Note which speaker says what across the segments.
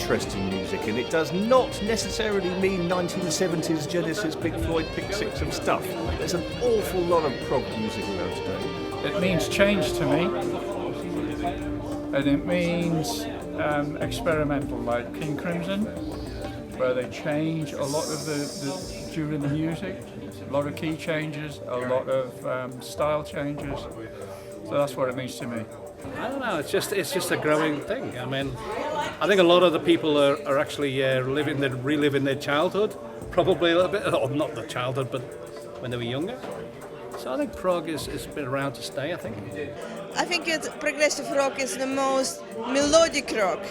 Speaker 1: interest in music, and it does not necessarily mean 1970s Genesis, Pink Floyd, Pink Six and stuff. There's an awful lot of prog music around today.
Speaker 2: It means change to me, and it means experimental, like King Crimson, where they change a lot of the during the music, a lot of key changes, a lot of style changes. So that's what it means to me.
Speaker 3: I don't know. It's just a growing thing. I mean, I think a lot of the people are actually reliving their childhood, probably a little bit, or not the childhood, but when they were younger. So I think prog has been around to stay. I think
Speaker 4: progressive rock is the most melodic rock,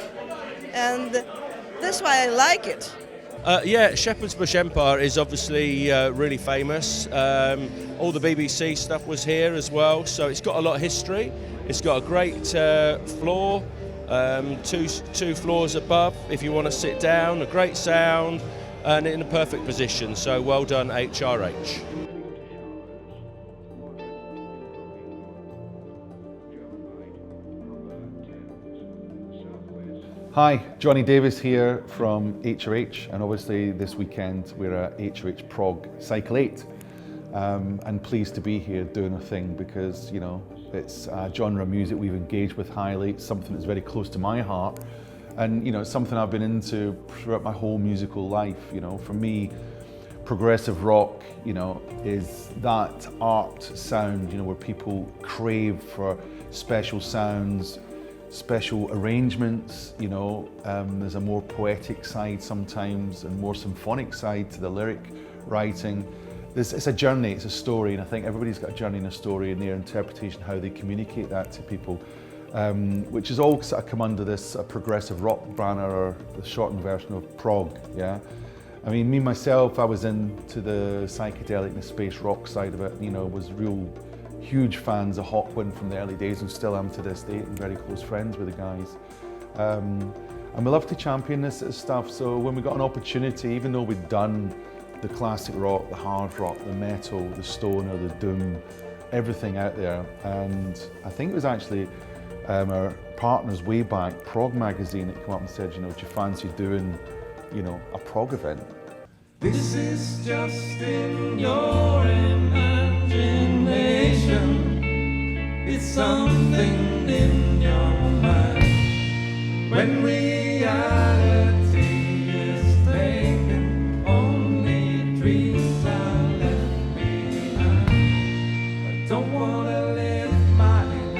Speaker 4: and that's why I like it.
Speaker 5: Shepherd's Bush Empire is obviously really famous. All the BBC stuff was here as well, so it's got a lot of history. It's got a great floor, two floors above if you want to sit down, a great sound, and in a perfect position. So well done, HRH.
Speaker 6: Hi, Johnny Davis here from HRH, and obviously this weekend we're at HRH Prog Cycle 8. And pleased to be here doing a thing because, you know, it's a genre of music we've engaged with highly. It's something that's very close to my heart, and you know, it's something I've been into throughout my whole musical life. You know, for me, progressive rock, you know, is that art sound, you know, where people crave for special sounds, special arrangements. You know, there's a more poetic side sometimes and more symphonic side to the lyric writing. It's a journey, it's a story, and I think everybody's got a journey and a story in their interpretation, how they communicate that to people, which has all sort of come under this progressive rock banner, or the shortened version of prog. Yeah, I mean, me myself, I was into the psychedelic and the space rock side of it. You know, was real huge fans of Hawkwind from the early days, and still am to this day, and very close friends with the guys. And we love to champion this sort of stuff. So when we got an opportunity, even though we'd done the classic rock, the hard rock, the metal, the stoner, the doom, everything out there. And I think it was actually our partners way back, Prog magazine, that came up and said, you know, do you fancy doing, you know, a prog event?
Speaker 7: This is just in your imagination. It's something in your mind. When reality is taken, only dreams are left behind. I don't want to live my life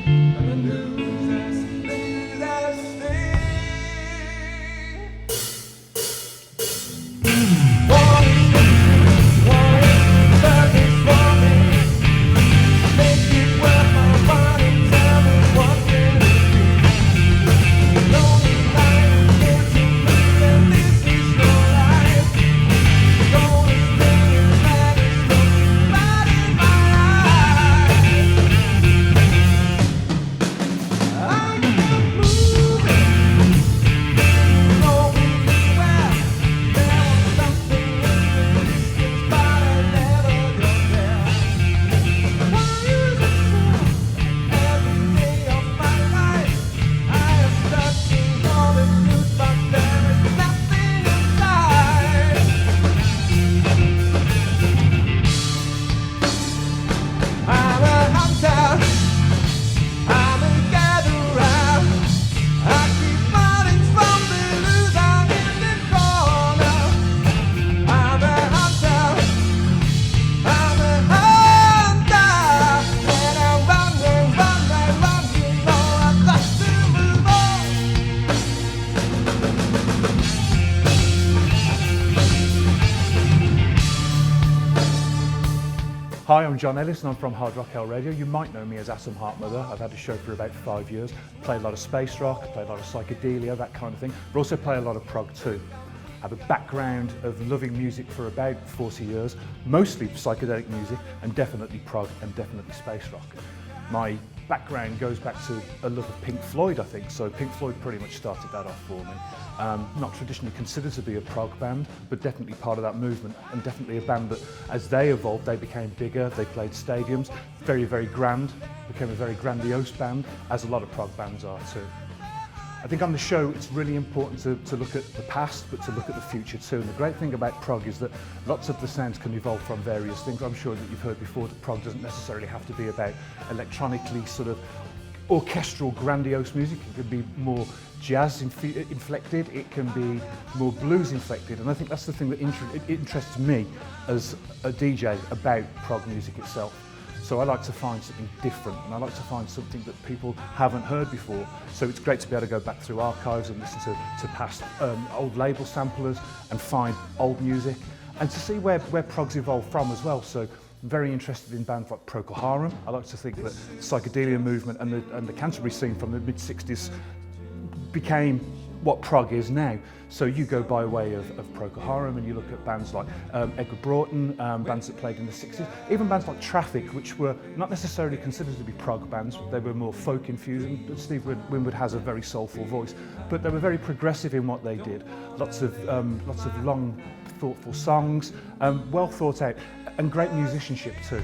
Speaker 7: and lose stay.
Speaker 8: Hi, I'm John Ellis and I'm from Hard Rock Hell Radio. You might know me as Atom Heartmother. I've had a show for about 5 years. Play a lot of space rock, play a lot of psychedelia, that kind of thing. But also play a lot of prog too. I have a background of loving music for about 40 years, mostly psychedelic music and definitely prog and definitely space rock. My background goes back to a love of Pink Floyd, I think, so Pink Floyd pretty much started that off for me. Not traditionally considered to be a prog band, but definitely part of that movement, and definitely a band that, as they evolved, they became bigger, they played stadiums, very, very grand, became a very grandiose band, as a lot of prog bands are too. I think on the show it's really important to look at the past but to look at the future too. And the great thing about prog is that lots of the sounds can evolve from various things. I'm sure that you've heard before that prog doesn't necessarily have to be about electronically sort of orchestral grandiose music. It can be more jazz inflected, it can be more blues inflected, and I think that's the thing that interests me as a DJ about prog music itself. So I like to find something different, and I like to find something that people haven't heard before. So it's great to be able to go back through archives and listen to past old label samplers and find old music, and to see where prog's evolved from as well. So I'm very interested in bands like Procol Harum. I like to think that the psychedelia movement and the Canterbury scene from the mid-60s became what prog is now. So you go by way of Procol Harum and you look at bands like Edgar Broughton, bands that played in the 60s, even bands like Traffic, which were not necessarily considered to be prog bands. They were more folk infused, and Steve Winwood has a very soulful voice, but they were very progressive in what they did. Lots of long, thoughtful songs, well thought out, and great musicianship too.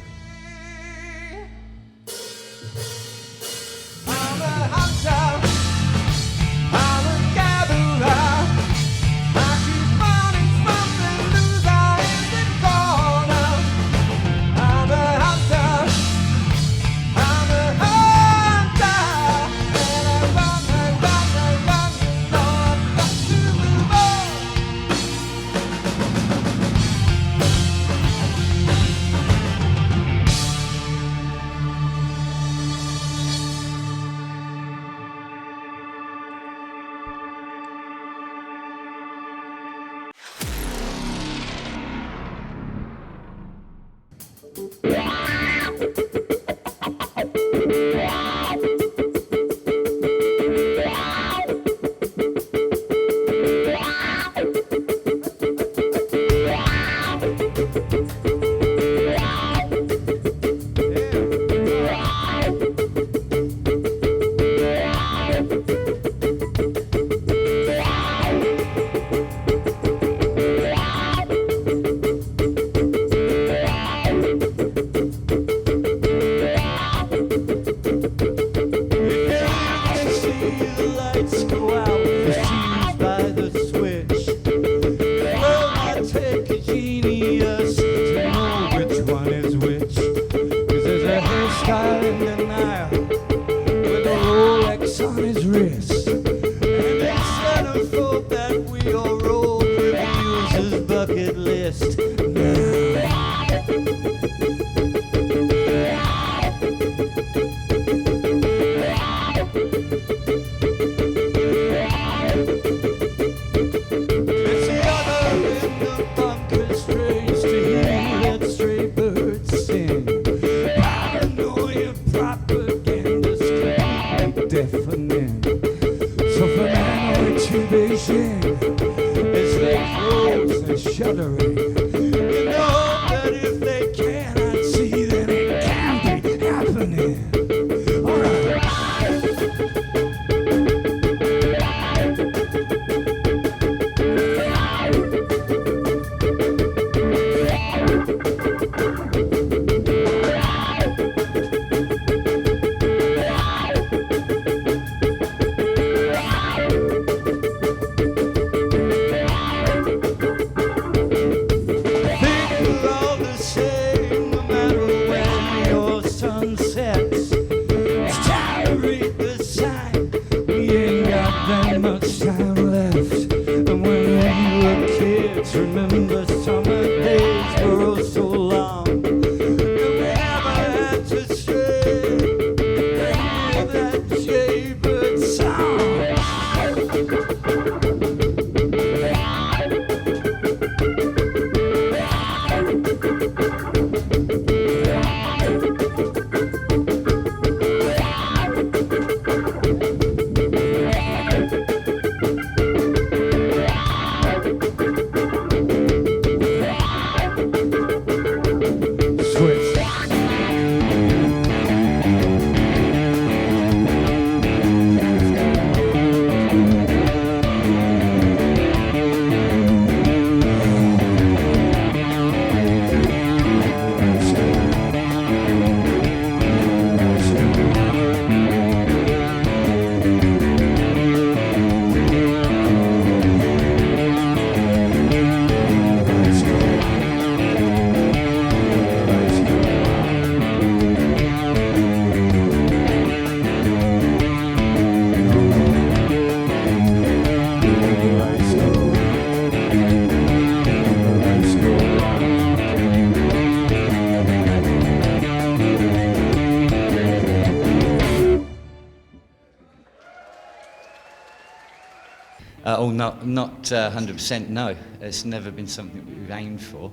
Speaker 9: Not 100%, no. It's never been something that we've aimed for.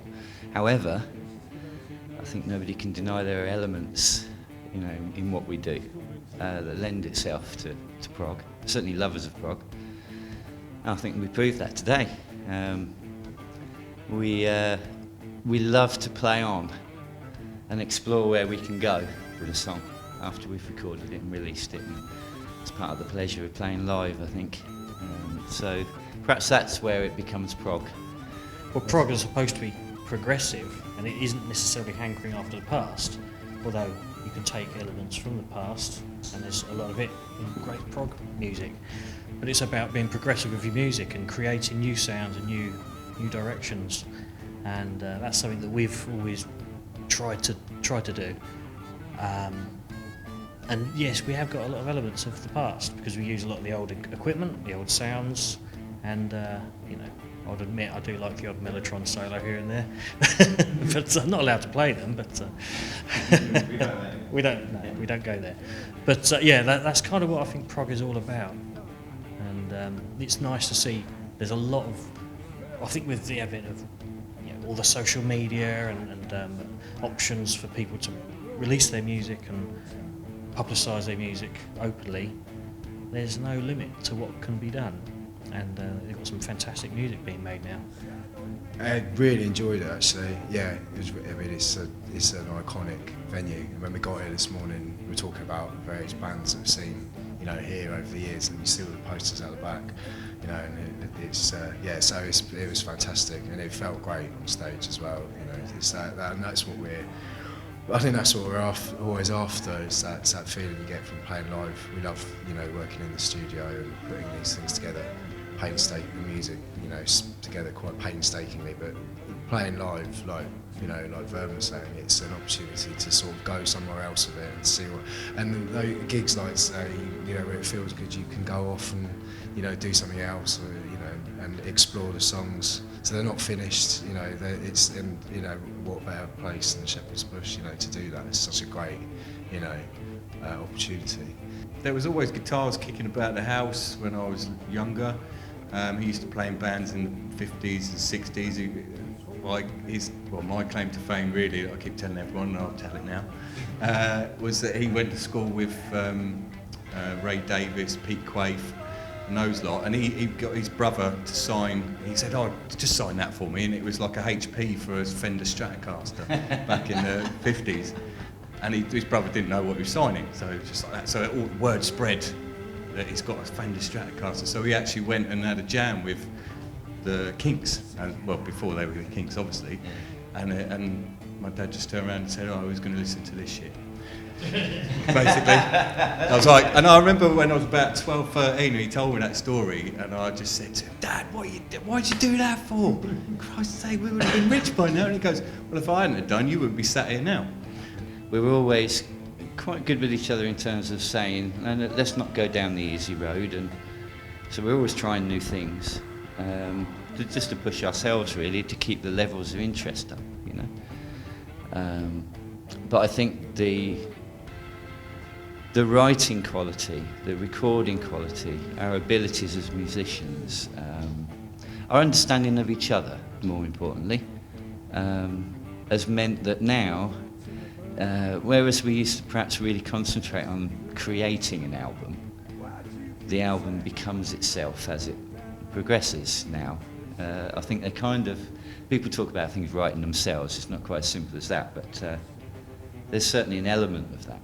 Speaker 9: However, I think nobody can deny there are elements, in what we do that lend itself to prog. Certainly lovers of prog. I think we proved that today. We love to play on and explore where we can go with a song after we've recorded it and released it. And it's part of the pleasure of playing live, I think. So perhaps that's where it becomes prog.
Speaker 10: Well, prog is supposed to be progressive, and it isn't necessarily hankering after the past, although you can take elements from the past, and there's a lot of it in great prog music. But it's about being progressive with your music and creating new sounds and new directions, and that's something that we've always tried to do. And yes, we have got a lot of elements of the past because we use a lot of the old equipment, the old sounds, and I'd admit I do like the odd mellotron solo here and there, but I'm not allowed to play them. But we don't go there. But that's kind of what I think prog is all about, and it's nice to see. There's a lot of, I think, with the advent of all the social media and options for people to release their music and publicise their music openly, there's no limit to what can be done, and they've got some fantastic music being made now.
Speaker 11: I really enjoyed it actually. Yeah, it's an iconic venue. And when we got here this morning, we were talking about various bands that we've seen, here over the years, and you see all the posters out the back, and it was fantastic, and it felt great on stage as well. It's that and that's what I think that's what we're always after, is that feeling you get from playing live. We love, working in the studio and putting these things together, painstaking the music, together quite painstakingly, but playing live, like Vernon was saying, it's an opportunity to sort of go somewhere else with it and see and the gigs like say, where it feels good, you can go off and, do something else, and explore the songs. So they're not finished, it's in, what better place than Shepherd's Bush, to do that. It's such a great, opportunity.
Speaker 12: There was always guitars kicking about the house when I was younger. He used to play in bands in the 50s and 60s. My claim to fame, really, I keep telling everyone, and I'll tell it now, was that he went to school with Ray Davies, Pete Quaife, and those lot, and he got his brother to sign. He said, just sign that for me, and it was like a HP for his Fender Stratocaster back in the 50s, and his brother didn't know what he was signing, so it was just like that. So all word spread that he's got a Fender Stratocaster, so he actually went and had a jam with the Kinks, before they were the Kinks, obviously, and my dad just turned around and said, who's going to listen to this shit? Basically. I was like, and I remember when I was about 12, 13, and he told me that story, and I just said to him, Dad, why'd you do that for? Christ's sake, we would have been rich by now. And he goes, well, if I hadn't have done, you wouldn't be sat here now.
Speaker 9: We were always quite good with each other in terms of saying, let's not go down the easy road, and so we're always trying new things, just to push ourselves, really, to keep the levels of interest up, but I think the writing quality, the recording quality, our abilities as musicians, our understanding of each other, more importantly, has meant that now, whereas we used to perhaps really concentrate on creating an album, the album becomes itself as it progresses now. I think people talk about things writing themselves, it's not quite as simple as that, but there's certainly an element of that.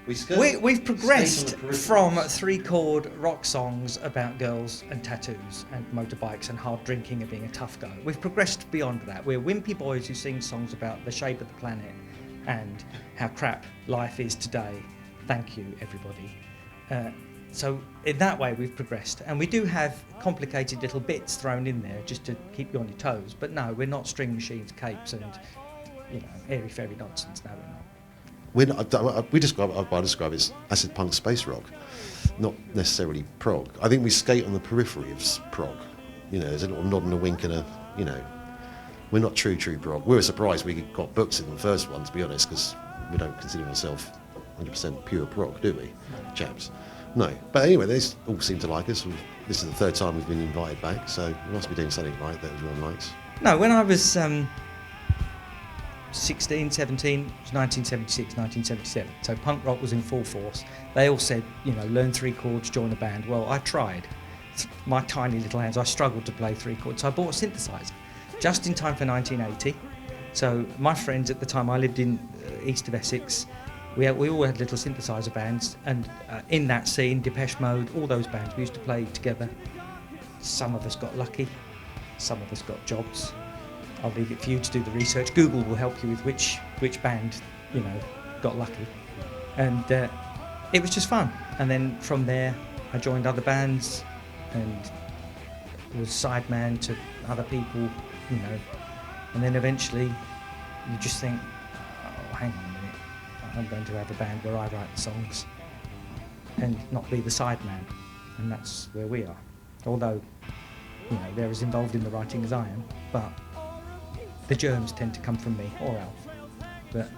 Speaker 13: We've progressed from 3-chord rock songs about girls and tattoos and motorbikes and hard drinking and being a tough guy. We've progressed beyond that. We're wimpy boys who sing songs about the shape of the planet and how crap life is today. Thank you, everybody. So in that way we've progressed, and we do have complicated little bits thrown in there just to keep you on your toes, but no, we're not string machines, capes and, you know, airy-fairy nonsense. No, we're not.
Speaker 14: I describe it as acid punk space rock, not necessarily prog. I think we skate on the periphery of prog. You know, there's a little nod and a wink and a, you know, we're not true prog. We were surprised we got books in the first one, to be honest, because we don't consider ourselves 100% pure prog, do we, chaps? No. But anyway, they all seem to like us. This is the third time we've been invited back, so we must be doing something right that everyone likes.
Speaker 13: No, when I was 16, 17, it was 1976, 1977. So punk rock was in full force. They all said, you know, learn 3 chords, join a band. Well, I tried. My tiny little hands, I struggled to play 3 chords. So I bought a synthesizer just in time for 1980. So my friends at the time, I lived in east of Essex. We all had little synthesizer bands, and in that scene, Depeche Mode, all those bands, we used to play together. Some of us got lucky, some of us got jobs. I'll leave it for you to do the research. Google will help you with which band, you know, got lucky. And it was just fun. And then from there, I joined other bands and was sideman to other people, you know. And then eventually, you just think, oh, hang on a minute, I'm going to have a band where I write the songs and not be the sideman. And that's where we are. Although, you know, they're as involved in the writing as I am, but the germs tend to come from me or Alf. But,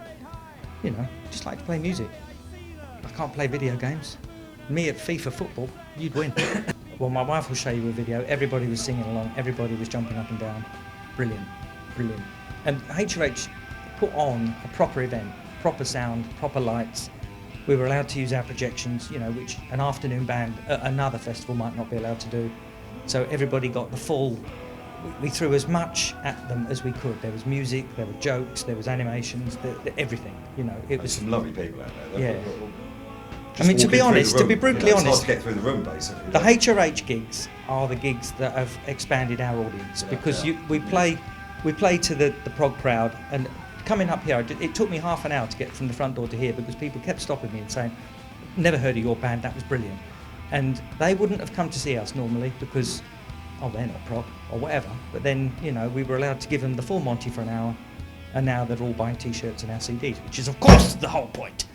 Speaker 13: you know, just like to play music. I can't play video games. Me at FIFA football, you'd win. Well, my wife will show you a video. Everybody was singing along. Everybody was jumping up and down. Brilliant, brilliant. And HRH put on a proper event, proper sound, proper lights. We were allowed to use our projections, you know, which an afternoon band at another festival might not be allowed to do. So everybody got the full. We threw as much at them as we could. There was music, there were jokes, there was animations, everything. You know, it was
Speaker 15: some lovely people out there.
Speaker 13: Yeah. I mean, to be honest, to be brutally honest,
Speaker 15: it's hard to get through the room, basically.
Speaker 13: the HRH gigs are the gigs that have expanded our audience because we play to the prog crowd, and coming up here, it took me half an hour to get from the front door to here because people kept stopping me and saying, "Never heard of your band, that was brilliant," and they wouldn't have come to see us normally because, oh, they're not prog or whatever. But then, you know, we were allowed to give them the full Monty for an hour, and now they're all buying T-shirts and our CDs, which is of course the whole point.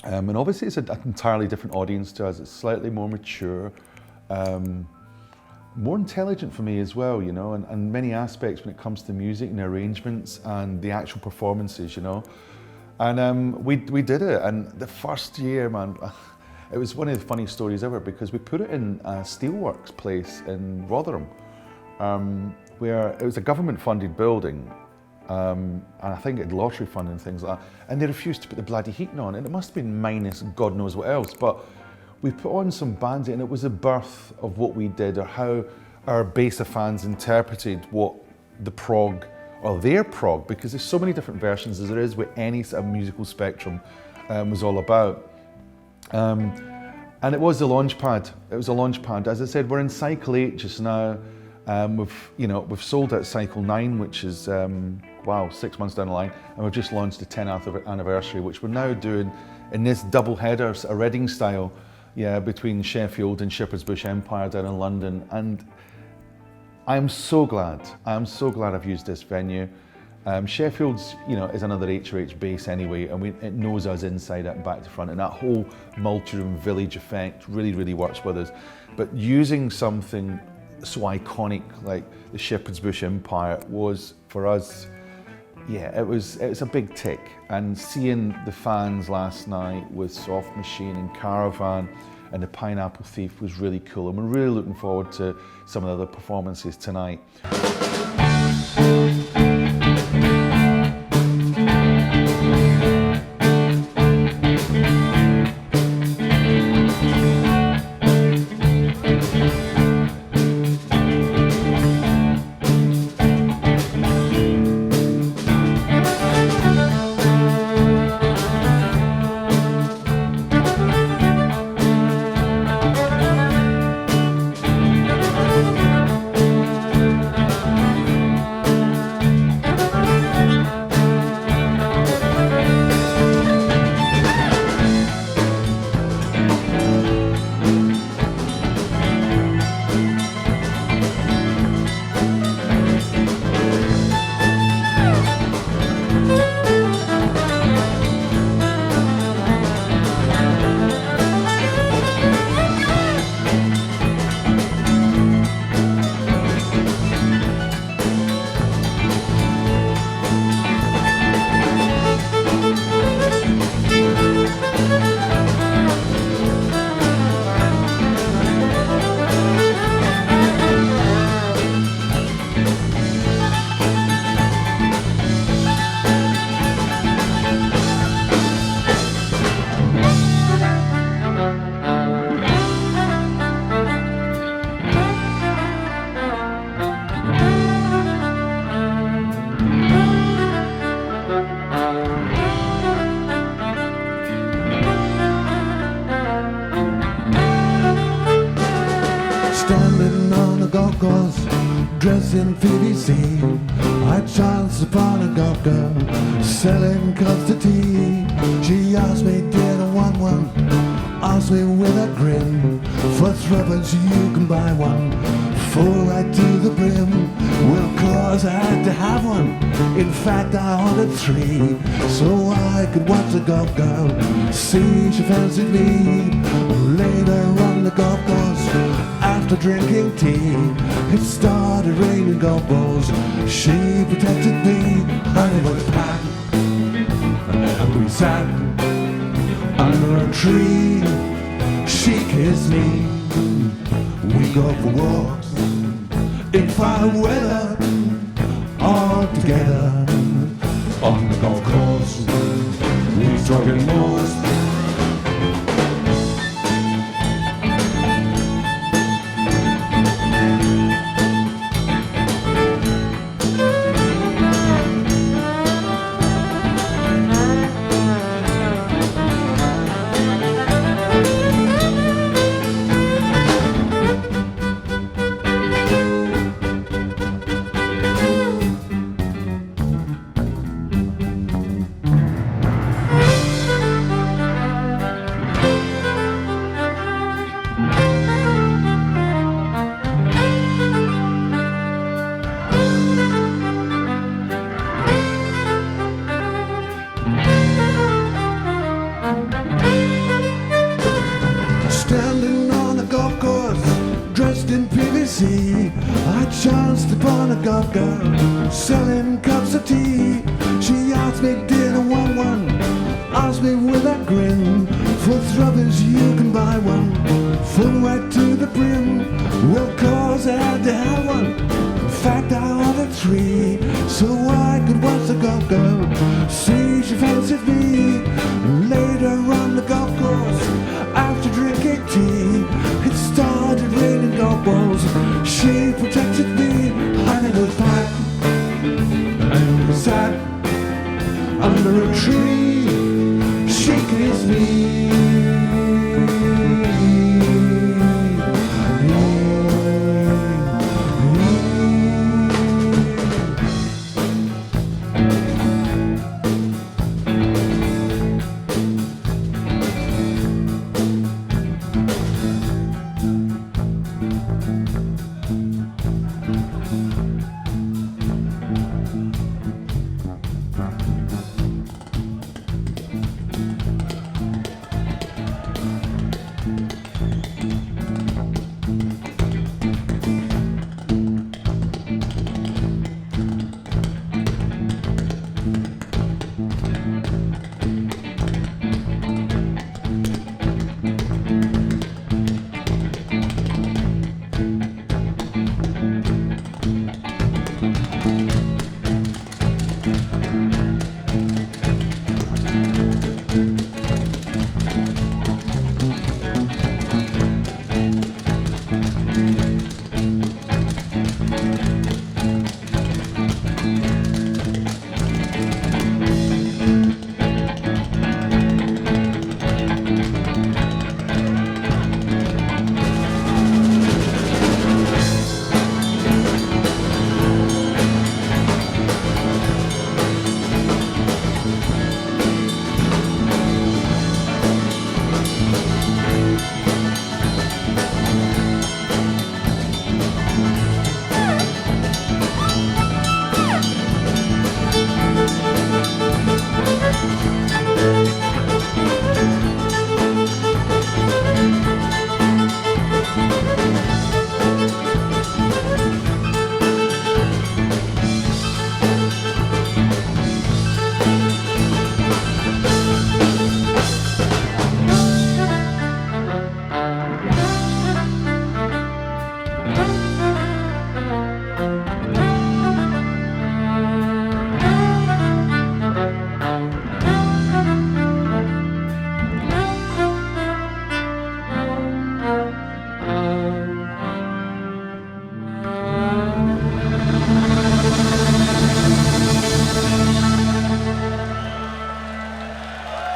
Speaker 6: And obviously it's an entirely different audience to us. It's slightly more mature, more intelligent for me as well, you know, and many aspects when it comes to music and arrangements and the actual performances, you know. And we did it, and the first year, man, it was one of the funniest stories ever because we put it in a steelworks place in Rotherham, where it was a government-funded building, and I think it had lottery funding and things like that, and they refused to put the bloody heating on, and it must have been minus God knows what else, but we put on some bands, and it was the birth of what we did, or how our base of fans interpreted what the prog, or their prog, because there's so many different versions as there is with any sort of musical spectrum, was all about. And it was the launch pad. It was a launch pad. As I said, we're in cycle 8 just now. We've sold out cycle 9, which is, 6 months down the line, and we've just launched the 10th anniversary, which we're now doing in this double header, a Reading style, between Sheffield and Shepherd's Bush Empire down in London. And I'm so glad I've used this venue. Sheffield's, is another HRH base anyway, and it knows us inside out and back to front, and that whole multi-room village effect really, really works with us. But using something so iconic like the Shepherd's Bush Empire was, for us, it was a big tick. And seeing the fans last night with Soft Machine and Caravan and the Pineapple Thief was really cool, and we're really looking forward to some of the other performances tonight.
Speaker 16: Standing on the golf course, dressed in PVC, I chanced upon a golf girl selling cups of tea. She asked me, did I want one? Asked me with a grin, for threepence you can buy one, full right to the brim. Well, cause I had to have one, in fact I ordered 3, so I could watch the golf girl see she fancied me. Later on the golf course, after drinking tea, it started raining golf balls. She protected me, and it was packed, and we sat under a tree. She kissed me, we go for walks in fine weather, all together on the golf course. We struck in most. BBC. I chanced upon a golf girl selling cups of tea. She asked me, did I want one? Asked me with a grin, for thrubbers you can buy one, full right to the brim. Well, cause I had to have one. In fact, I ordered 3, so I could watch the golf girl see she fancied me. Later on the golf course, after drinking tea, it started raining golf balls. She protected me, and it was packed, and we sat under a tree. She kissed me.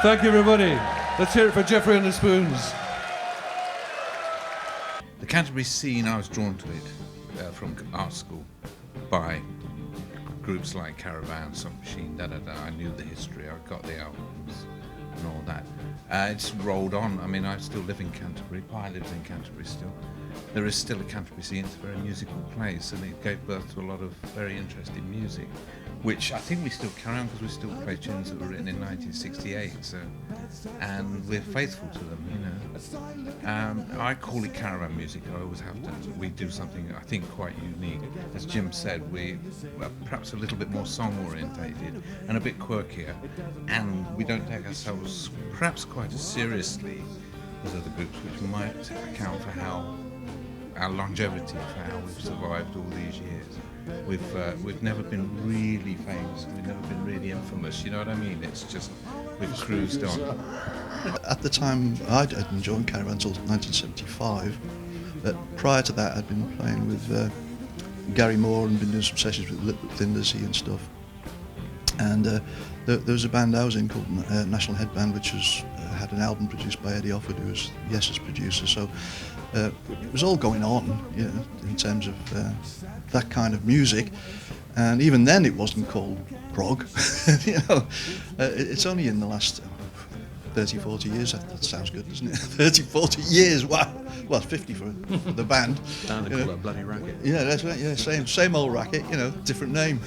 Speaker 17: Thank you, everybody. Let's hear it for Jeffrey and the Spoons.
Speaker 18: The Canterbury scene, I was drawn to it from art school by groups like Caravan, Soft Machine, I knew the history, I got the albums and all that. It's rolled on. I mean, I still live in Canterbury. Pi lives in Canterbury still. There is still a Canterbury scene. It's a very musical place, and it gave birth to a lot of very interesting music, which I think we still carry on because we still play tunes that were written in 1968. So, and we're faithful to them, you know. I call it caravan music. I always have to. We do something I think quite unique. As Jim said, we are perhaps a little bit more song orientated and a bit quirkier, and we don't take ourselves perhaps quite as seriously as other groups, which might account for how our longevity, for how we've survived all these years. We've never been really famous. We've never been really infamous. You know what I mean? It's just we've cruised on.
Speaker 19: At the time, I didn't join Caravan until 1975. But prior to that, I'd been playing with Gary Moore and been doing some sessions with Lindersey and stuff. And there was a band I was in called National Headband, which had an album produced by Eddie Offord, who was Yes's producer. So it was all going on, you know, in terms of that kind of music. And even then, it wasn't called prog. You know, it's only in the last 30, 40 years. That sounds good, doesn't it? 30, 40 years. Wow. Well, 50 for the band.
Speaker 20: Down and call it a bloody racket.
Speaker 19: Yeah, that's right. Yeah, same old racket. You know, different name.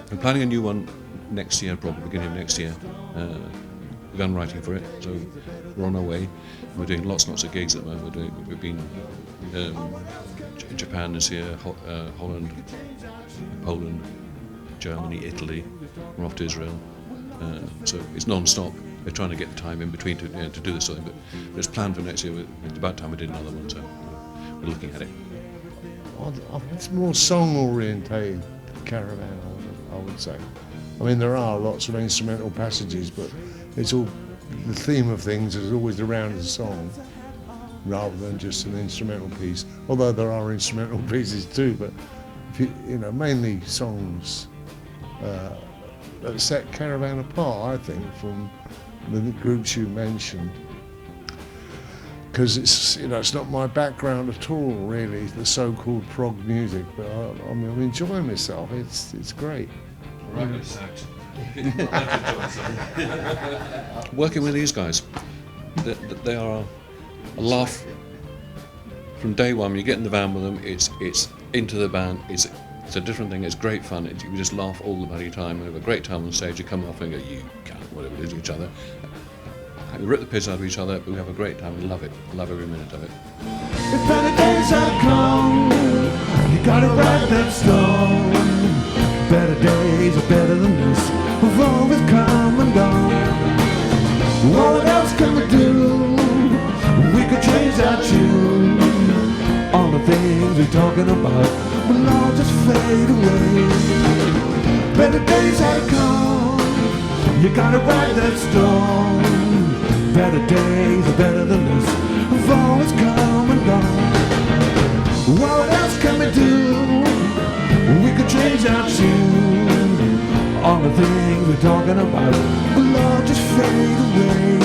Speaker 20: We're planning a new one next year, probably beginning of next year. begun writing for it, so we're on our way. We're doing lots and lots of gigs at the moment. We've been Japan this year, Holland, Poland, Germany, Italy. We're off to Israel, so it's non-stop. We're trying to get the time in between to do this sort of thing, but it's planned for next year. It's about time we did another one, so we're looking at it.
Speaker 21: It's more song-orientated Caravan, I would say. I mean, there are lots of instrumental passages, but it's all, the theme of things is always around the song, rather than just an instrumental piece. Although there are instrumental pieces too, but if you know, mainly songs that set Caravan apart, I think, from the groups you mentioned. Because it's, you know, it's not my background at all, really, the so-called prog music. But I mean, I'm enjoying myself. It's great.
Speaker 20: Working with these guys, they are a laugh from day one. When you get in the van with them, it's into the band. It's a different thing. It's great fun. You just laugh all the bloody time. We have a great time on stage. You come off and go, you can't, whatever it is, each other. We rip the piss out of each other, but we have a great time. We love it. Love every minute of it.
Speaker 16: If better days have come, you gotta write that stone. Better days are better than this. We've always come and gone. What else can we do? We could change our tune. All the things we're talking about will all just fade away. Better days have come. You gotta write that stone. Better days are better than this. We've always come and gone. What else can we do? We could change our tune. All the things we're talking about will all just fade away.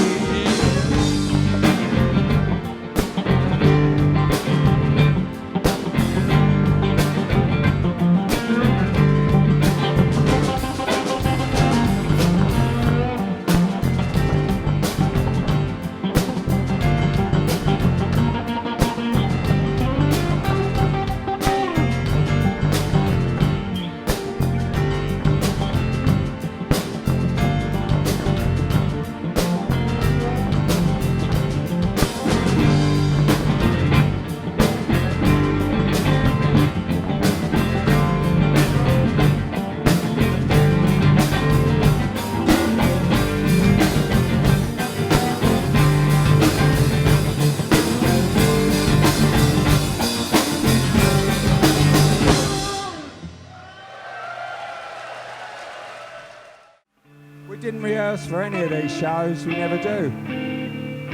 Speaker 22: Didn't rehearse for any of these shows, we never do.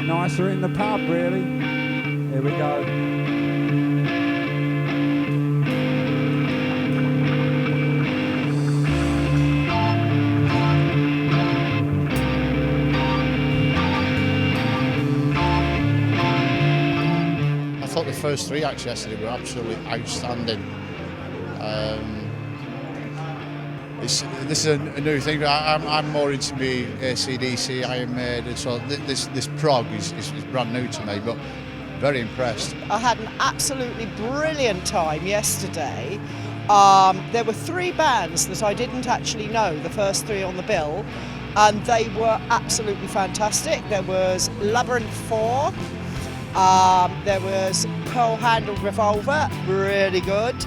Speaker 22: Nicer in the pub, really. Here we go.
Speaker 23: I thought the first three acts yesterday were absolutely outstanding. This is a new thing. I'm more into me AC/DC, Iron Maiden, so this prog is brand new to me, but very impressed.
Speaker 24: I had an absolutely brilliant time yesterday. There were three bands that I didn't actually know, the first three on the bill, and they were absolutely fantastic. There was Labyrinth 4, there was Pearl Handled Revolver, really good.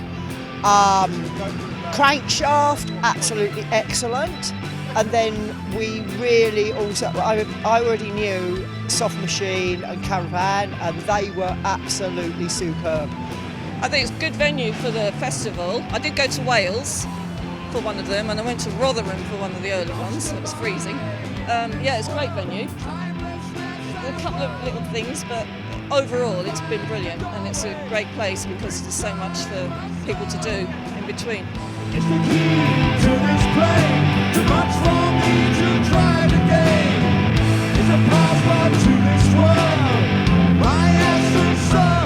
Speaker 24: Crankshaft, absolutely excellent. And then we really also, I already knew Soft Machine and Caravan, and they were absolutely superb.
Speaker 25: I think it's a good venue for the festival. I did go to Wales for one of them, and I went to Rotherham for one of the early ones. It was freezing. Yeah, it's a great venue. A couple of little things, but overall it's been brilliant, and it's a great place because there's so much for people to do in between.
Speaker 16: It's the key to this play. Too much for me to try to gain. It's a passport to this world. My essence soul.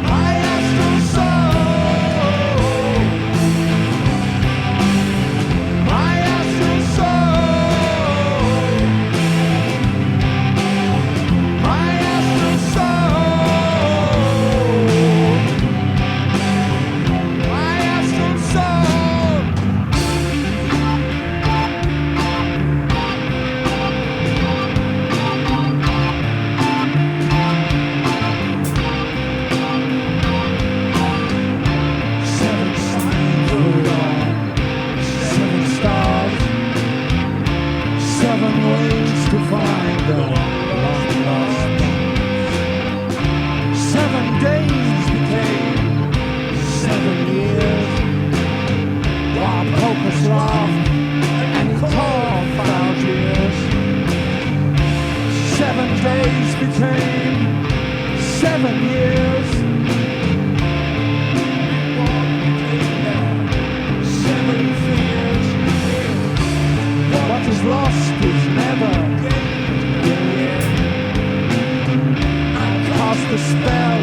Speaker 16: My essence soul. My essence soul. My essence soul. is lost is never cast a spell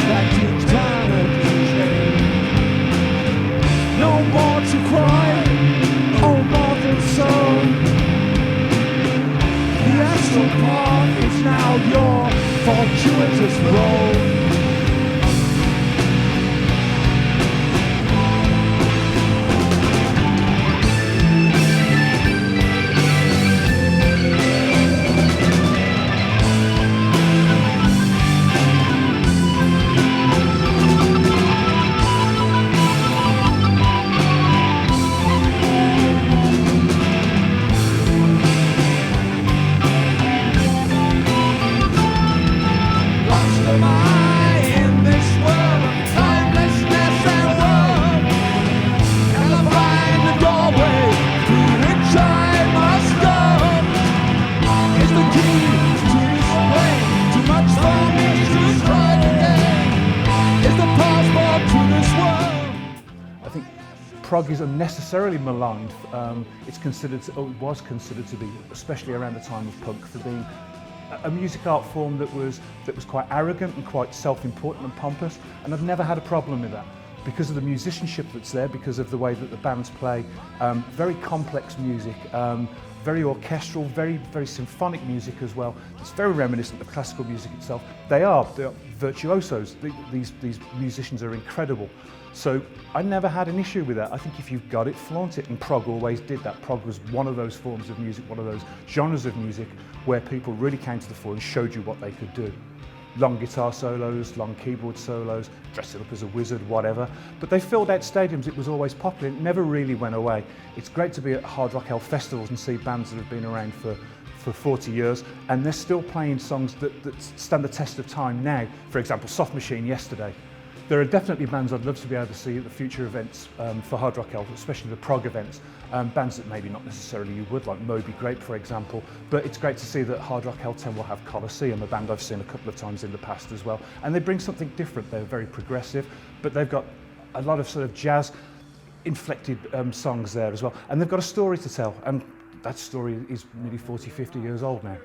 Speaker 16: that eternity. No more to cry, oh mortal soul. The astral path is now your fortuitous role.
Speaker 8: Prog is unnecessarily maligned. It's considered, or it was considered to be, especially around the time of punk, for being a music art form that was quite arrogant and quite self-important and pompous. And I've never had a problem with that because of the musicianship that's there, because of the way that the bands play, very complex music, very orchestral, very symphonic music as well. It's very reminiscent of classical music itself. They are virtuosos. These musicians are incredible. So I never had an issue with that. I think if you've got it, flaunt it. And prog always did that. Prog was one of those forms of music, one of those genres of music where people really came to the fore and showed you what they could do. Long guitar solos, long keyboard solos, dressing up as a wizard, whatever. But they filled out stadiums. It was always popular. It never really went away. It's great to be at Hard Rock Hell festivals and see bands that have been around for 40 years, and they're still playing songs that stand the test of time now. For example, Soft Machine yesterday. There are definitely bands I'd love to be able to see at the future events for Hard Rock Hell, especially the prog events. Bands that maybe not necessarily you would, like Moby Grape, for example. But it's great to see that Hard Rock Hell 10 will have Colosseum, a band I've seen a couple of times in the past as well. And they bring something different. They're very progressive, but they've got a lot of sort of jazz-inflected songs there as well. And they've got a story to tell, and that story is nearly 40, 50 years old now.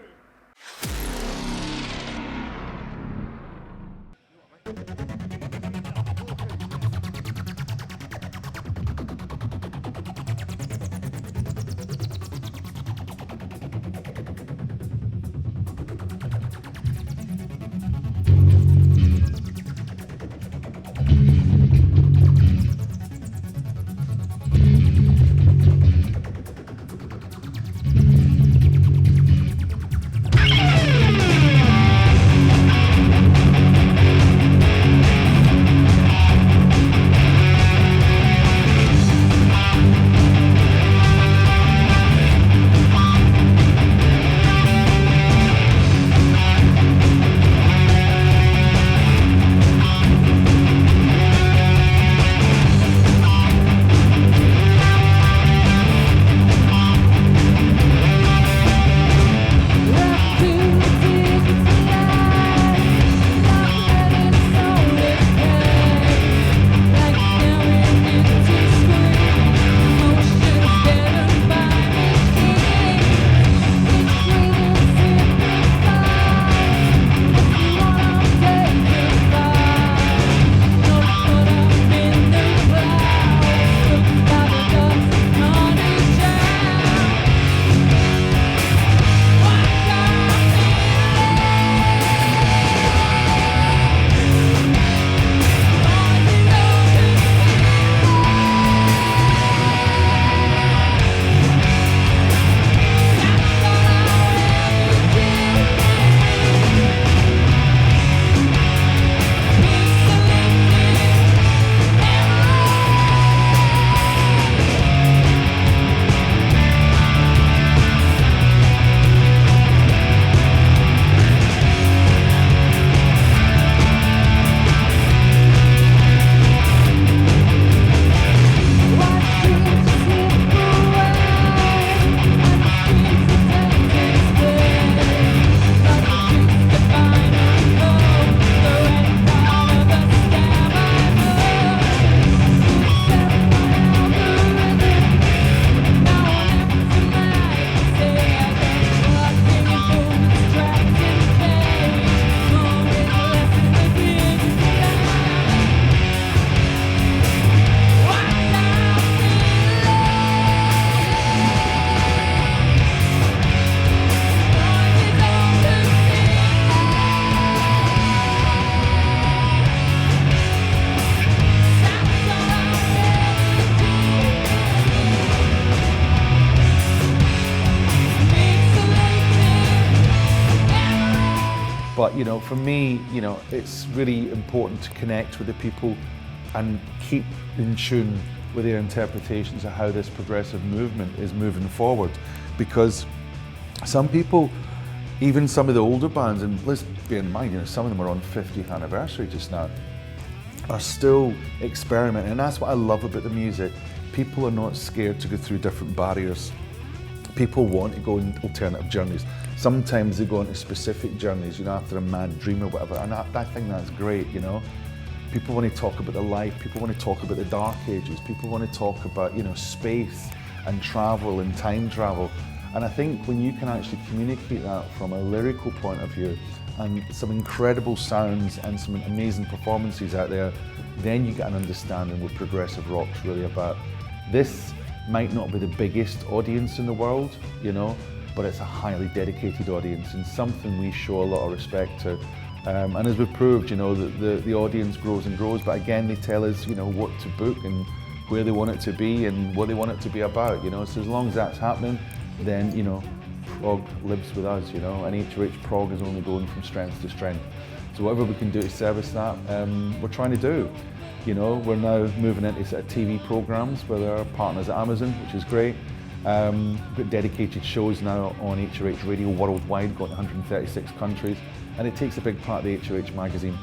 Speaker 6: But you know, for me, you know, it's really important to connect with the people and keep in tune with their interpretations of how this progressive movement is moving forward. Because some people, even some of the older bands, and let's bear in mind, you know, some of them are on 50th anniversary just now, are still experimenting, and that's what I love about the music. People are not scared to go through different barriers. People want to go in alternative journeys. Sometimes they go into specific journeys, you know, after a mad dream or whatever, and I think that's great, you know. People want to talk about the life, people want to talk about the dark ages, people want to talk about, you know, space and travel and time travel. And I think when you can actually communicate that from a lyrical point of view, and some incredible sounds and some amazing performances out there, then you get an understanding what progressive rock's really about. This might not be the biggest audience in the world, you know, but it's a highly dedicated audience and something we show a lot of respect to. And as we've proved, you know, the audience grows and grows, but again, they tell us, you know, what to book and where they want it to be and what they want it to be about, you know. So as long as that's happening, then, you know, Prog lives with us, you know, and HRH Prog is only going from strength to strength. So whatever we can do to service that, we're trying to do. You know, we're now moving into sort of TV programs with our partners at Amazon, which is great. We've got dedicated shows now on HRH Radio worldwide, going to 136 countries, and it takes a big part of the HRH magazine.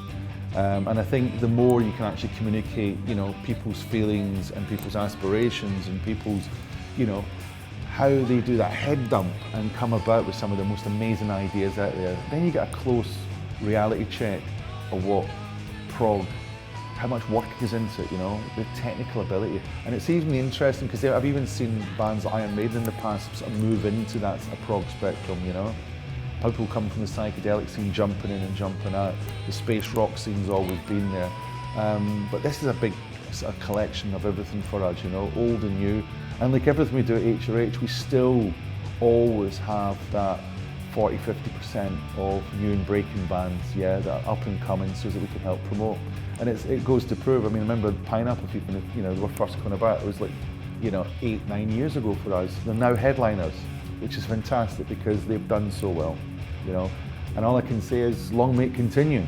Speaker 6: And I think the more you can actually communicate, you know, people's feelings and people's aspirations and people's, you know, how they do that head dump and come about with some of the most amazing ideas out there, then you get a close reality check of what prog, how much work is into it, you know, the technical ability. And it's even interesting because I've even seen bands like Iron Maiden in the past sort of move into that prog spectrum, you know. People come from the psychedelic scene jumping in and jumping out. The space rock scene's always been there. But this is a big sort of collection of everything for us, you know, old and new. And like everything we do at HRH, we still always have that 40–50% of new and breaking bands, yeah, that are up and coming so that we can help promote. And it goes to prove, I mean, I remember Pineapple People, you know, they were first coming about, it was like, you know, 8–9 years ago for us. They're now headliners, which is fantastic because they've done so well, you know. And all I can say is long may it continue,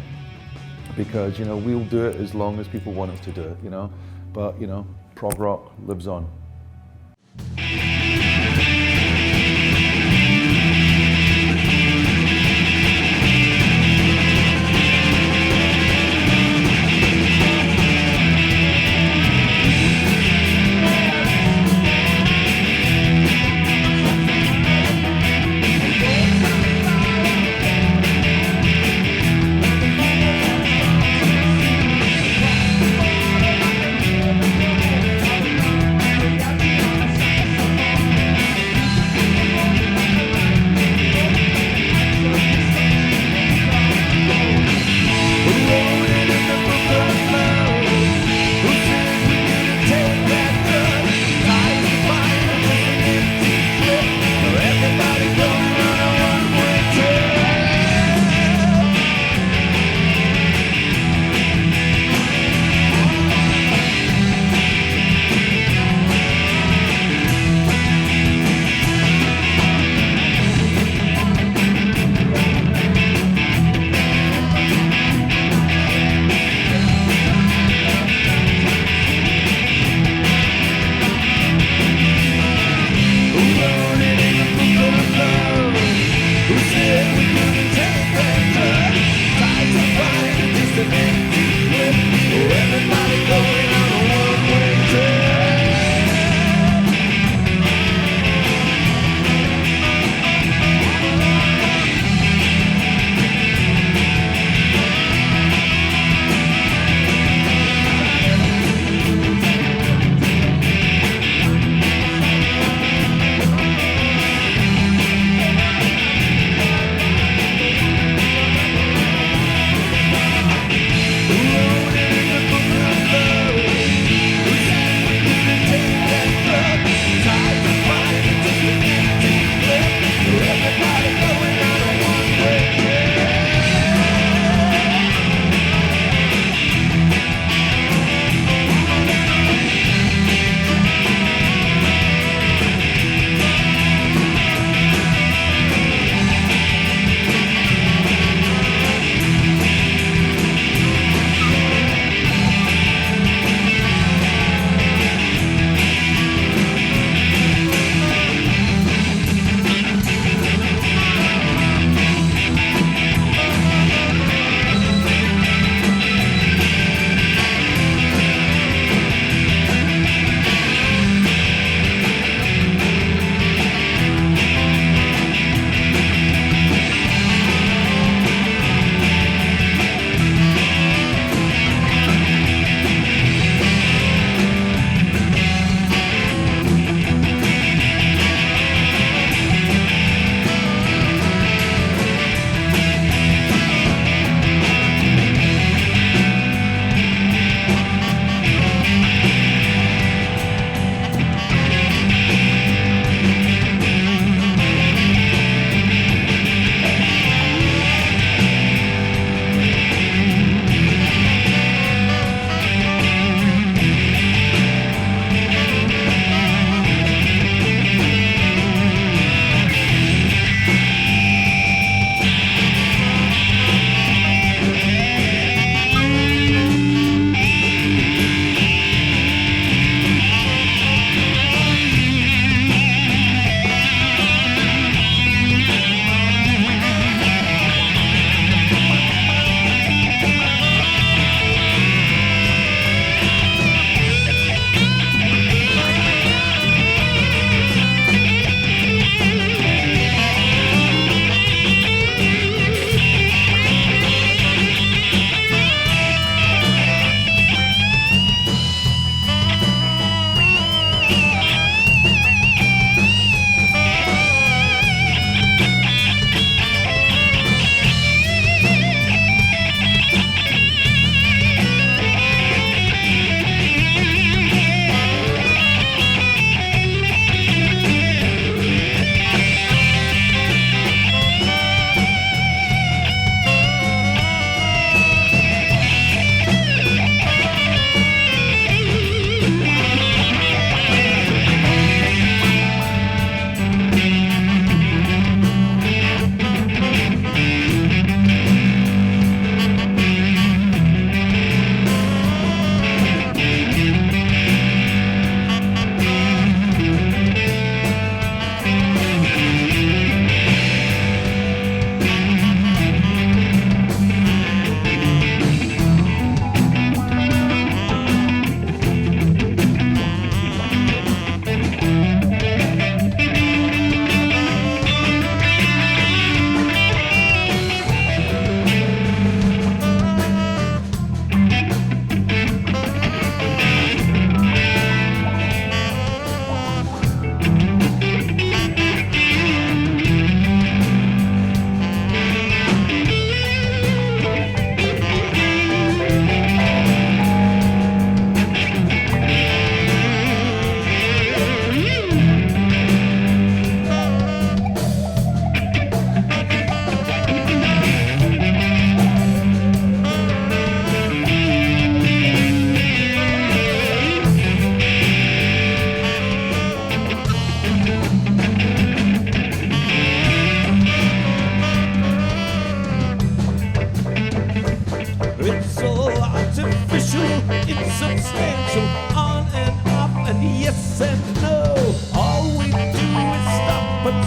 Speaker 6: because, you know, we'll do it as long as people want us to do it, you know. But, you know, prog rock lives on.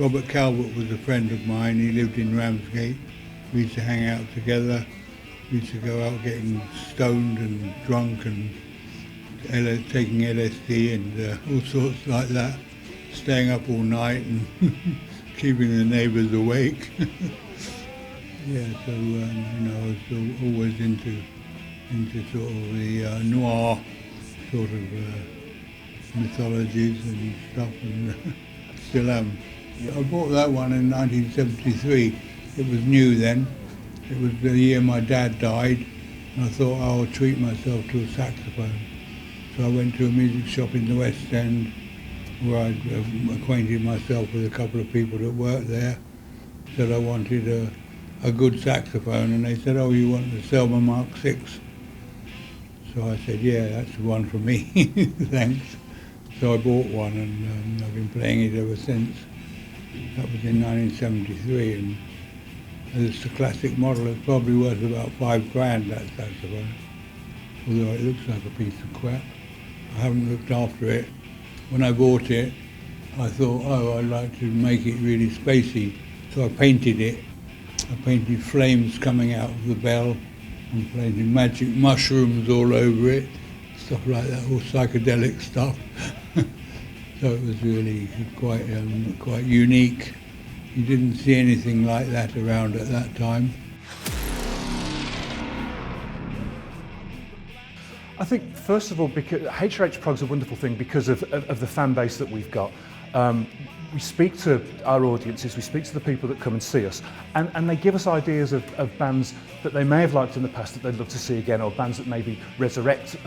Speaker 1: Robert Calvert was a friend of mine. He lived in Ramsgate. We used to hang out together. We used to go out getting stoned and drunk and taking LSD and all sorts like that, staying up all night and keeping the neighbours awake. Yeah, so I was always into sort of the noir sort of mythologies and stuff, and still am. I bought that one in 1973. It was new then. It was the year my dad died, and I thought I'll treat myself to a saxophone. So I went to a music shop in the West End where I acquainted myself with a couple of people that worked there. Said I wanted a good saxophone, and they said, "Oh, you want the Selma Mark 6?" So I said, "Yeah, that's the one for me, thanks." So I bought one, and I've been playing it ever since. That was in 1973, and it's a classic model. It's probably worth about $5,000, that saxophone, although it looks like a piece of crap. I haven't looked after it. When I bought it, I thought, oh, I'd like to make it really spacey, so I painted it. I painted flames coming out of the bell and painted magic mushrooms all over it, stuff like that, all psychedelic stuff. So it was really quite unique. You didn't see anything like that around at that time.
Speaker 8: I think, first of all, because HRH Prog's a wonderful thing because of the fan base that we've got. We speak to our audiences, we speak to the people that come and see us, and they give us ideas of bands that they may have liked in the past that they'd love to see again, or bands that maybe resurrect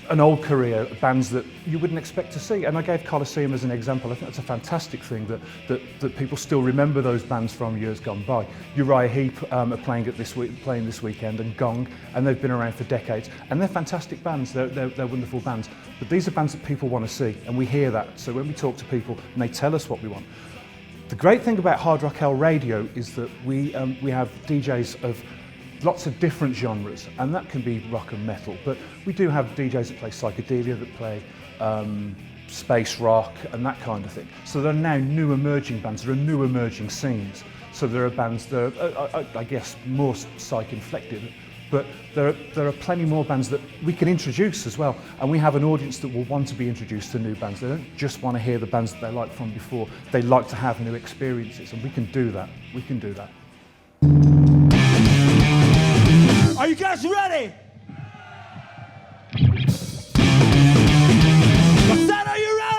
Speaker 8: an old career, bands that you wouldn't expect to see. And I gave Colosseum as an example. I think that's a fantastic thing that people still remember those bands from years gone by. Uriah Heep are playing this weekend, and Gong, and they've been around for decades. And they're fantastic bands, they're wonderful bands. But these are bands that people want to see, and we hear that. So when we talk to people and they tell us what we want. The great thing about Hard Rock Hell Radio is that we have DJs of lots of different genres, and that can be rock and metal, but we do have DJs that play psychedelia, that play space rock and that kind of thing. So there are now new emerging bands, there are new emerging scenes. So there are bands that are, I guess, more psych-inflected, but there are plenty more bands that we can introduce as well, and we have an audience that will want to be introduced to new bands. They don't just want to hear the bands that they like from before, they like to have new experiences, and we can do that. We can do that.
Speaker 7: Are you guys ready? I said, are you ready?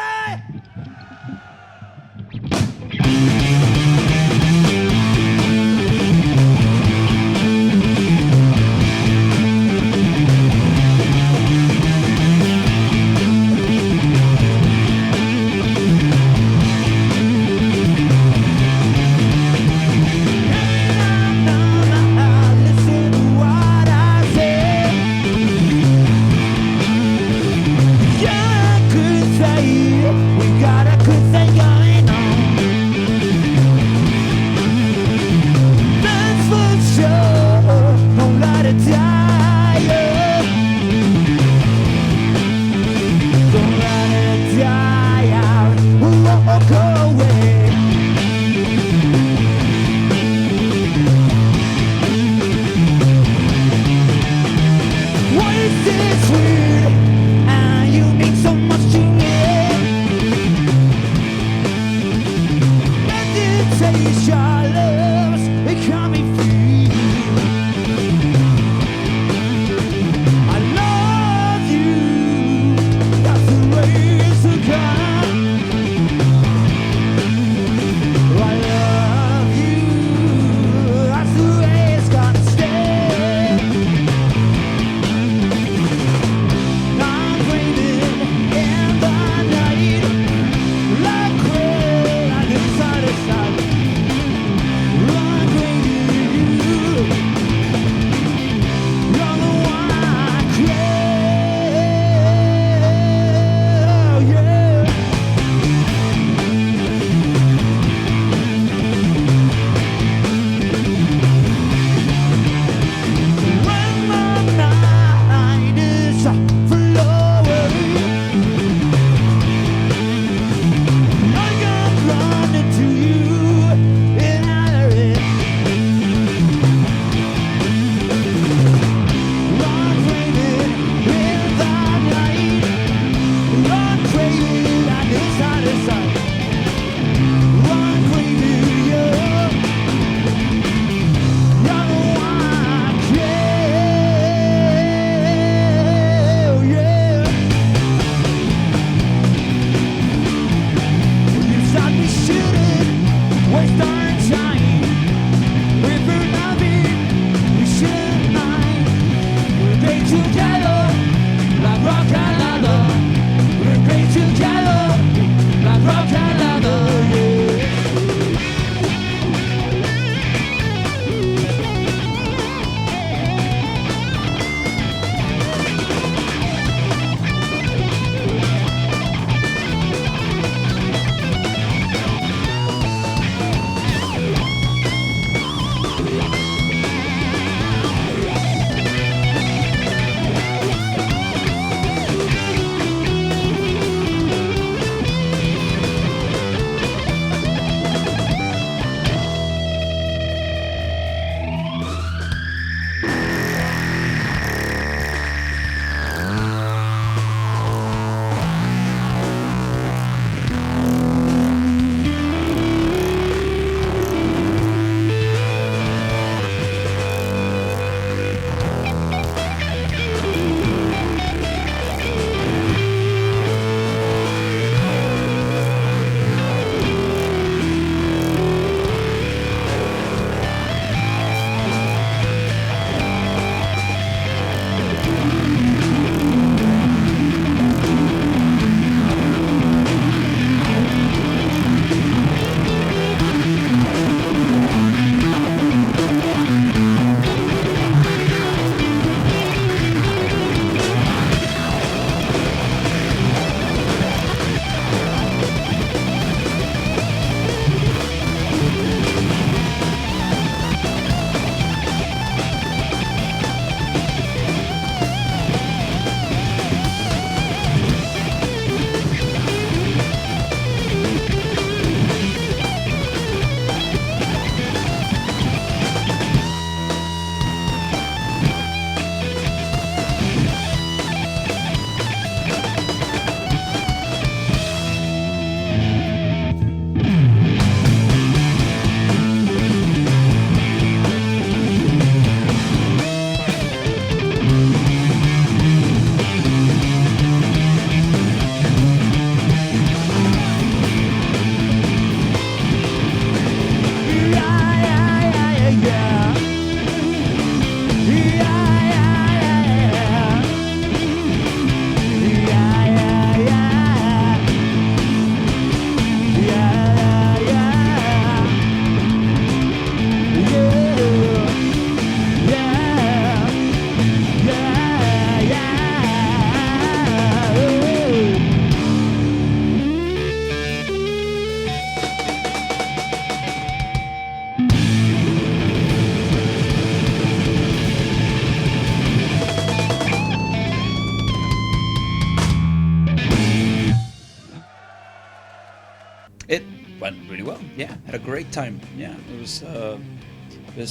Speaker 2: It went really well. Yeah, had a great time. Yeah, it was.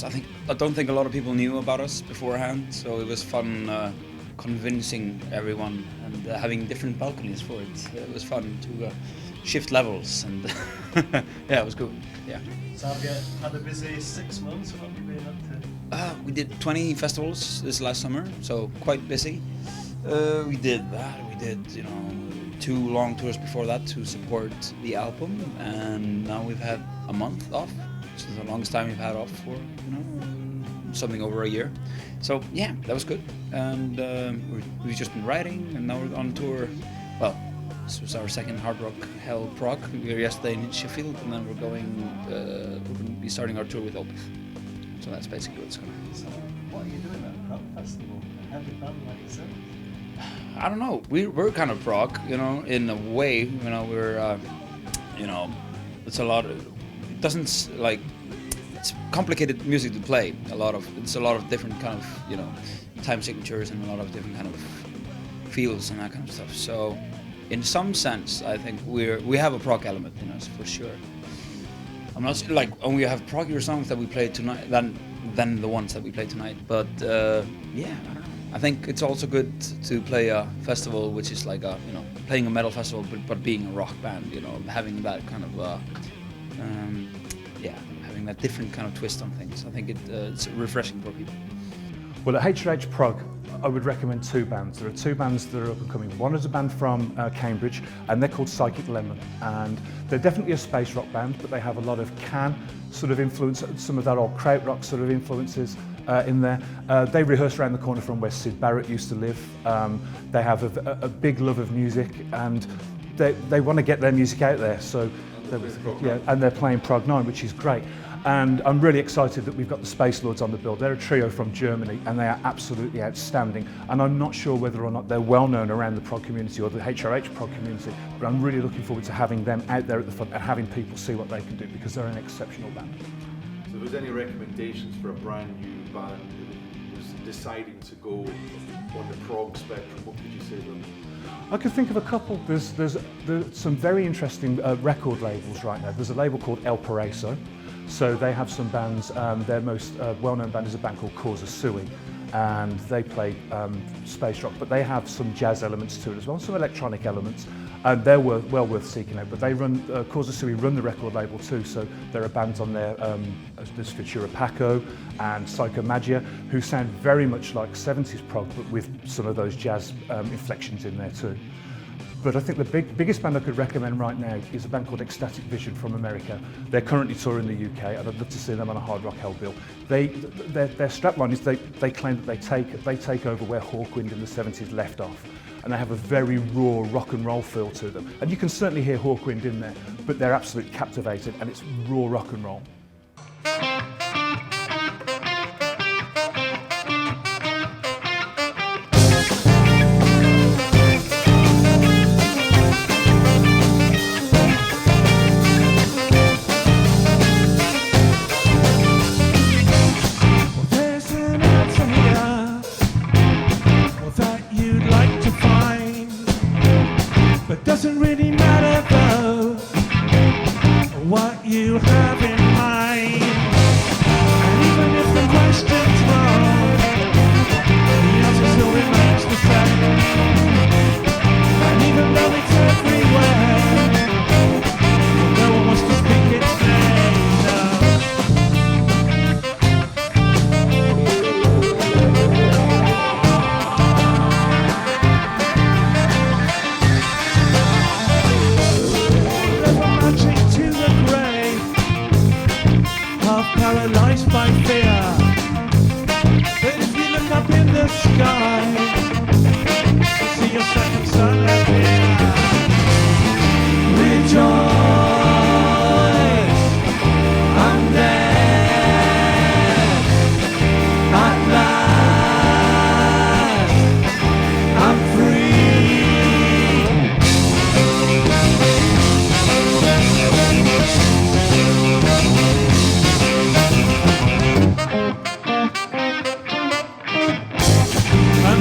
Speaker 2: I don't think a lot of people knew about us beforehand, so it was fun convincing everyone and having different balconies for it. It was fun to shift levels and yeah, it was good. Yeah.
Speaker 3: So have you had a busy 6 months? What have you been up to?
Speaker 2: We did 20 festivals this last summer, so quite busy. We did that. We did 2 long tours before that to support the album, and now we've had a month off. Which is the longest time we've had off for something over a year. So yeah, that was good. And we've just been writing, and now we're on tour. Well, this was our second Hard Rock Hell Prog. We were yesterday in Sheffield, and then we're going to be starting our tour with Opeth. So that's basically what's going on.
Speaker 3: So what are you doing at a prog festival? How did band like yourself?
Speaker 2: I don't know. We're kind of prog, in a way. We're, it's a lot of. It doesn't it's complicated music to play. It's a lot of different kind of time signatures and a lot of different kind of feels and that kind of stuff. So in some sense, I think we have a prog element in us for sure. I'm not we have proggier songs that we play tonight than the ones that we play tonight. But yeah, I don't know. I think it's also good to play a festival which is like playing a metal festival but being a rock band. Having that kind of having that different kind of twist on things. I think it's refreshing for people.
Speaker 8: Well, at HRH Prog, I would recommend 2 bands. There are 2 bands that are up and coming. One is a band from Cambridge, and they're called Psychic Lemon. And they're definitely a space rock band, but they have a lot of Can sort of influence, some of that old krautrock sort of influences in there. They rehearse around the corner from where Syd Barrett used to live. They have a big love of music, and they want to get their music out there. So, and they're playing Prog 9, which is great. And I'm really excited that we've got the Space Lords on the bill. They're a trio from Germany, and they are absolutely outstanding. And I'm not sure whether or not they're well known around the prog community or the HRH prog community, but I'm really looking forward to having them out there at the front and having people see what they can do, because they're an exceptional band.
Speaker 6: So So if there's any recommendations for a brand new band who was deciding to go on the prog spectrum, what could you say to them?
Speaker 8: I can think of a couple. There's some very interesting record labels right now. There's a label called El Paraíso. So they have some bands. Their most well-known band is a band called Causa Sui, and they play space rock, but they have some jazz elements to it as well, some electronic elements, and they're well worth seeking out. But they run, Causa Sui run the record label too, so there are bands on there, there's Futura Paco and Psychomagia, who sound very much like 70s prog, but with some of those jazz inflections in there too. But I think the biggest band I could recommend right now is a band called Ecstatic Vision from America. They're currently touring the UK, and I'd love to see them on a Hard Rock Hell bill. Their strapline is they claim that they take over where Hawkwind in the 70s left off, and they have a very raw rock and roll feel to them. And you can certainly hear Hawkwind in there, but they're absolutely captivated, and it's raw rock and roll.
Speaker 7: Doesn't really matter though what you have in mind, and even if the question's wrong, the answer still remains the same. And even though it's everywhere, no one wants to speak its name, no. Paralyzed by fear, but if you look up in the sky, you'll see your second sun appear. Rejoice, I'm there, at last, I'm free.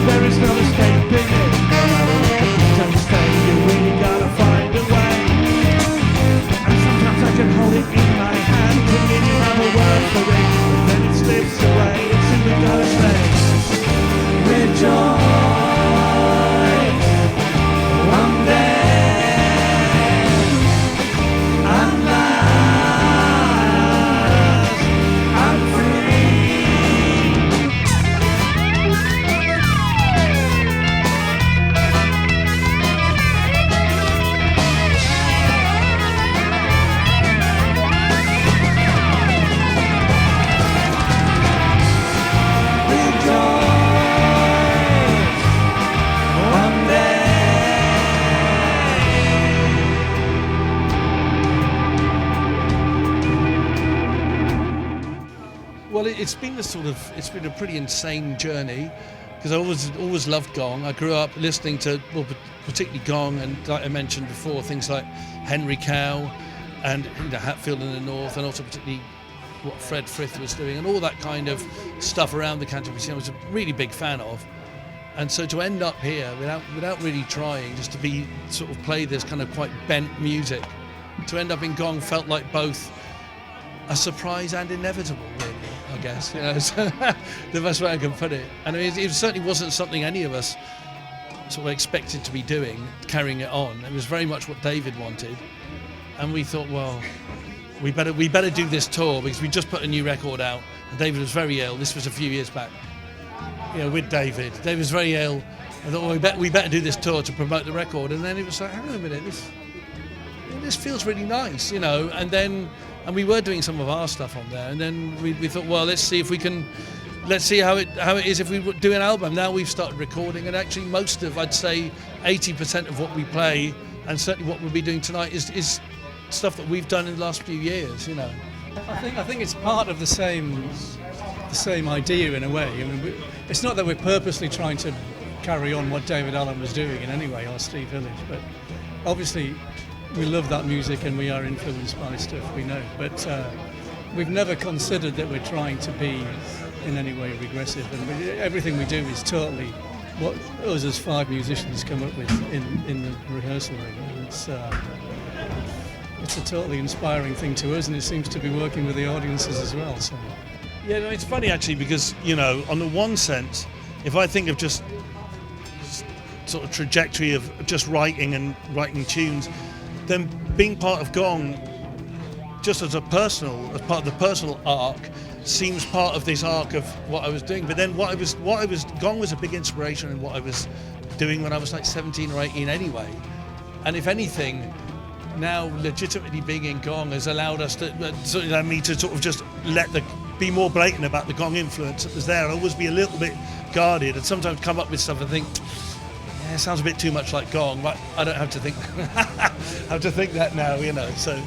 Speaker 7: There is no escaping it. Don't stay, you really gotta find a way. And sometimes I can hold it in my hand to really have a word for it, but then it slips away, it simply goes there. Rejoice, I'm there, at last, I'm free.
Speaker 17: Well, it's been a pretty insane journey, because I always loved Gong. I grew up listening to, well, particularly Gong, and like I mentioned before, things like Henry Cow and Hatfield in the North, and also particularly what Fred Frith was doing, and all that kind of stuff around the Canterbury scene I was a really big fan of. And so to end up here without really trying, just to be sort of play this kind of quite bent music, to end up in Gong felt like both a surprise and inevitable, really, I guess. You know, so the best way I can put it. And I mean, it certainly wasn't something any of us sort of expected to be doing, carrying it on. It was very much what David wanted, and we thought, well, we better do this tour, because we just put a new record out, and David was very ill. This was a few years back, you know, with David. David was very ill. I thought, well, we better do this tour to promote the record. And then it was like, hang on a minute, this feels really nice, you know. And we were doing some of our stuff on there, and then we thought, well, let's see how it is if we do an album. Now we've started recording, and actually most of, I'd say 80% of what we play, and certainly what we'll be doing tonight, is stuff that we've done in the last few years, you know.
Speaker 4: I think it's part of the same idea in a way. I mean, it's not that we're purposely trying to carry on what David Allen was doing in any way, or Steve Village, but obviously we love that music and we are influenced by stuff we know. But we've never considered that we're trying to be in any way regressive, and everything we do is totally what us as 5 musicians come up with in the rehearsal room. And it's a totally inspiring thing to us, and it seems to be working with the audiences as well. So.
Speaker 17: Yeah, no, it's funny actually because, you know, on the one sense, if I think of just sort of trajectory of just writing tunes, then being part of Gong, just as part of the personal arc, seems part of this arc of what I was doing. But then Gong was a big inspiration in what I was doing when I was like 17 or 18 anyway. And if anything, now legitimately being in Gong has allowed us to, me to sort of just be more blatant about the Gong influence that was there. I'll always be a little bit guarded and sometimes come up with stuff and think, yeah, it sounds a bit too much like Gong, but I don't have to think that now, you know, so.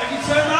Speaker 7: Thank you so much.